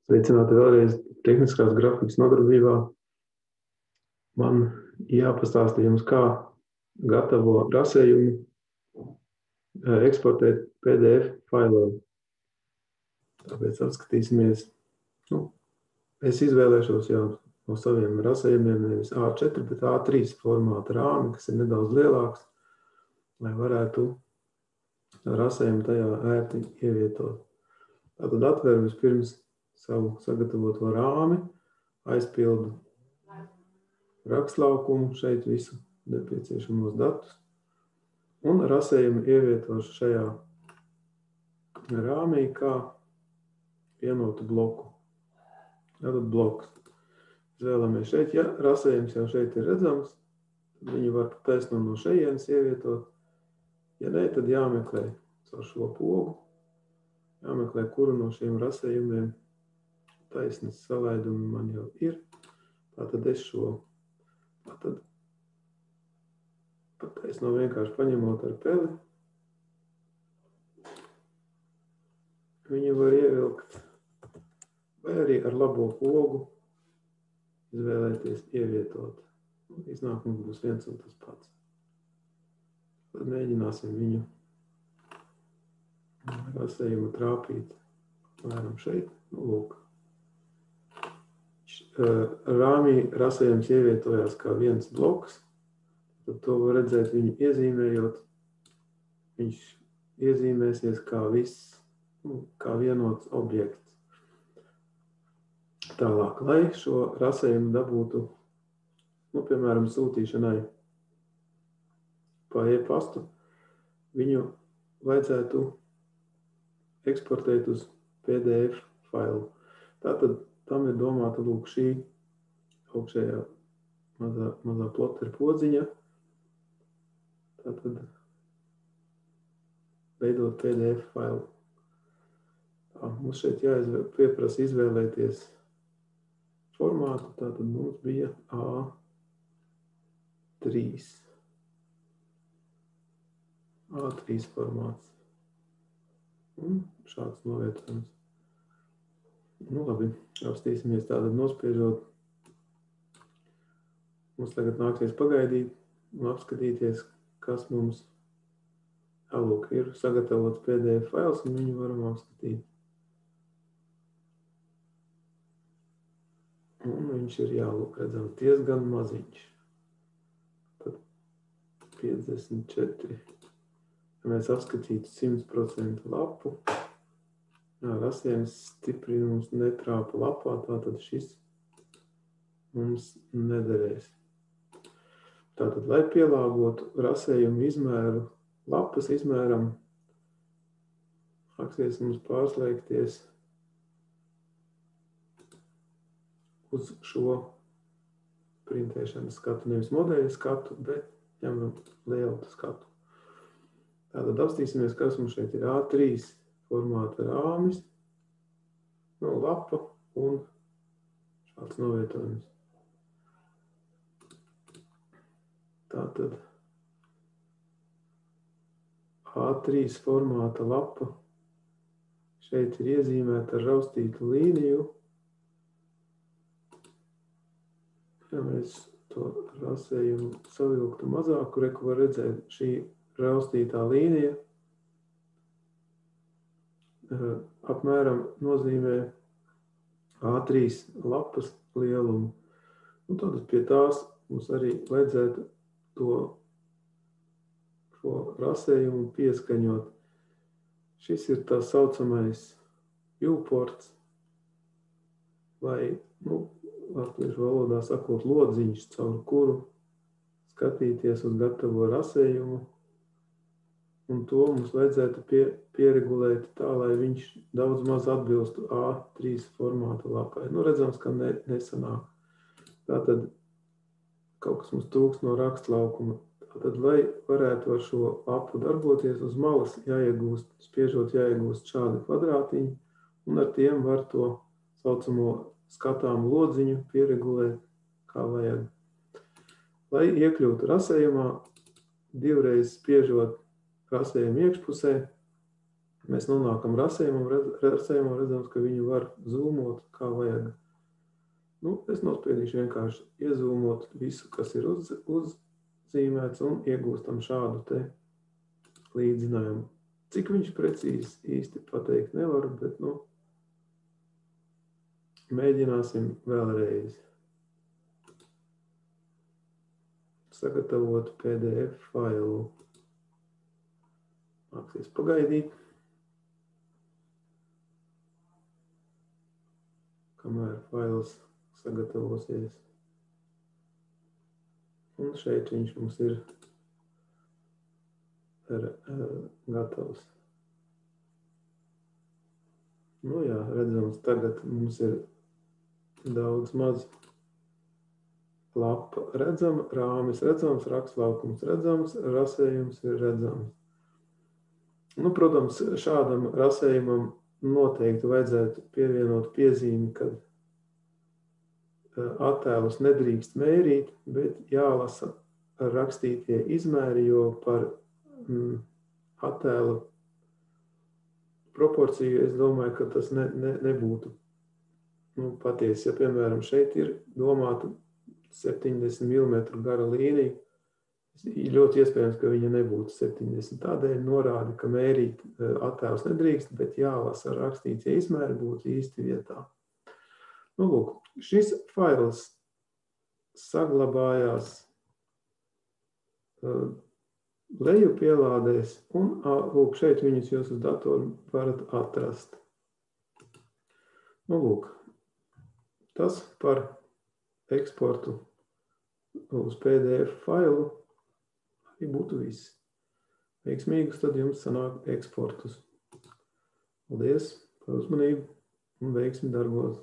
Sveicināti vēlreiz tehniskās grafikas nodarbībā. Man jāpastāsta jums, kā gatavo rasējumu eksportēt PDF failā. Tāpēc apskatīsimies. Es izvēlēšos jau no saviem rasējumiem nevis A4, bet A3 formāta rāmi, kas ir nedaudz lielāks, lai varētu rasējumu tajā ērti ievietot. Tātad atveru vispirms savu sagatavoto rāmi, aizpildu rakstlaukumu, šeit visu nepieciešamos datus, un rasējumu ievietošu šajā rāmī kā vienotu bloku. Tātad bloks. Izvēlamies šeit, ja rasējums jau šeit ir redzams, tad viņu var taisno no šejienes ievietot. Ja ne, tad jāmeklē caur šo pogu, jāmeklē, kuru no šiem rasējumiem taisnes salaidumi man jau ir. Tātad es šo pataisno vienkārši paņemot ar peli. Viņu var ievilkt vai arī ar labo pogu izvēlēties ievietot. Iznākums būs viens un tas pats. Tad mēģināsim viņu rasējumu trāpīt apmēram šeit. Lūk. Rāmī rasējums ievietojās kā viens bloks. Tad to var redzēt viņu iezīmējot. Viņš iezīmēsies kā viss, kā vienots objekts. Tālāk, lai šo rasējumu dabūtu, piemēram, sūtīšanai pa e-pastu, viņu vajadzētu eksportēt uz PDF failu. Tātad tam ir domāta lūk šī augšējā mazā plotera podziņa. Tātad veidot PDF failu. Mums šeit pieprasa izvēlēties formātu, tātad mums bija A3 formāts. Un šāds novietojums. Labi, apstīsimies tātad nospiežot. Mums tagad nāksies pagaidīt un apskatīties, kas mums ir sagatavots PDF fails, un viņu varam apskatīt. Un viņš ir redzams diezgan maziņš. Tad 54. Ja mēs apskatītu 100% lapu, rasējums stiprinums netrāpa lapā, tātad šis mums nederēs. Tātad, lai pielāgotu rasējumu izmēru lapas izmēram, nāksies mums pārslēgties uz šo printēšanas skatu, nevis modeļa skatu, bet ņemam layouta skatu. Tātad apstīsimies, kas mums šeit ir A3 formāta rāmis, lapa un šāds novietojums. Tātad A3 formāta lapa šeit ir iezīmēta ar raustītu līniju. Ja mēs to rasējumu savilktu mazāku, reku var redzēt šī raustītā līnija apmēram nozīmē A3 lapas lielumu. Un tad pie tās mums arī vajadzētu šo rasējumu pieskaņot. Šis ir tā saucamais viewports vai, latviešu valodā sakot, lodziņš, caur kuru skatīties uz gatavo rasējumu, un to mums vajadzētu pieregulēt tā, lai viņš daudz maz atbilstu A3 formāta lapai. Redzams, ka nesanāk. Tātad kaut kas mums trūkst no rakstlaukuma. Tātad, lai varētu ar šo lapu darboties, uz malas spiežot jāiegūst šādi kvadrātiņi, un ar tiem var to saucamo skatām lodziņu pieregulēt, kā vajag. Lai iekļūtu rasējumā, divreiz spiežot rasējumu iekšpusē, mēs nonākam rasējumam, redzams, ka viņu var zūmot kā vajag. Nu, es nospiedīšu vienkārši iezūmot visu, kas ir uzzīmēts un iegūstam šādu te līdzinājumu. Cik viņš precīzi īsti pateikt nevaru, bet, nu, mēģināsim vēlreiz. Sagatavot PDF failu. Nāksies pagaidīt, kamēr fails sagatavosies. Un šeit viņš mums ir gatavs. Nu jā, redzams, tagad mums ir daudz maz lapa redzama, rāmis redzams, rakstlaukums redzams, rasējums ir redzams. Nu, protams, šādam rasējumam noteikti vajadzētu pievienot piezīmi, kad attēlus nedrīkst mērīt, bet jālasa rakstītie izmēri, jo par attēlu proporciju es domāju, ka tas nebūtu patiesi. Ja, piemēram, šeit ir domāta 70 mm gara līnija, ļoti iespējams, ka viņa nebūtu 70. Tādēļ norāda, ka mērīt attēlus nedrīkst, bet jālasa rakstītie izmēri būtu īsti vietā. Nu, lūk, šis fails saglabājās leju pielādēs, un lūk, šeit viņus jūs uz datoru varat atrast. Nu, lūk, tas par eksportu uz PDF failu arī būtu viss. Veiksmīgus tad jums sanāk eksportus. Paldies par uzmanību un veiksmi darbos!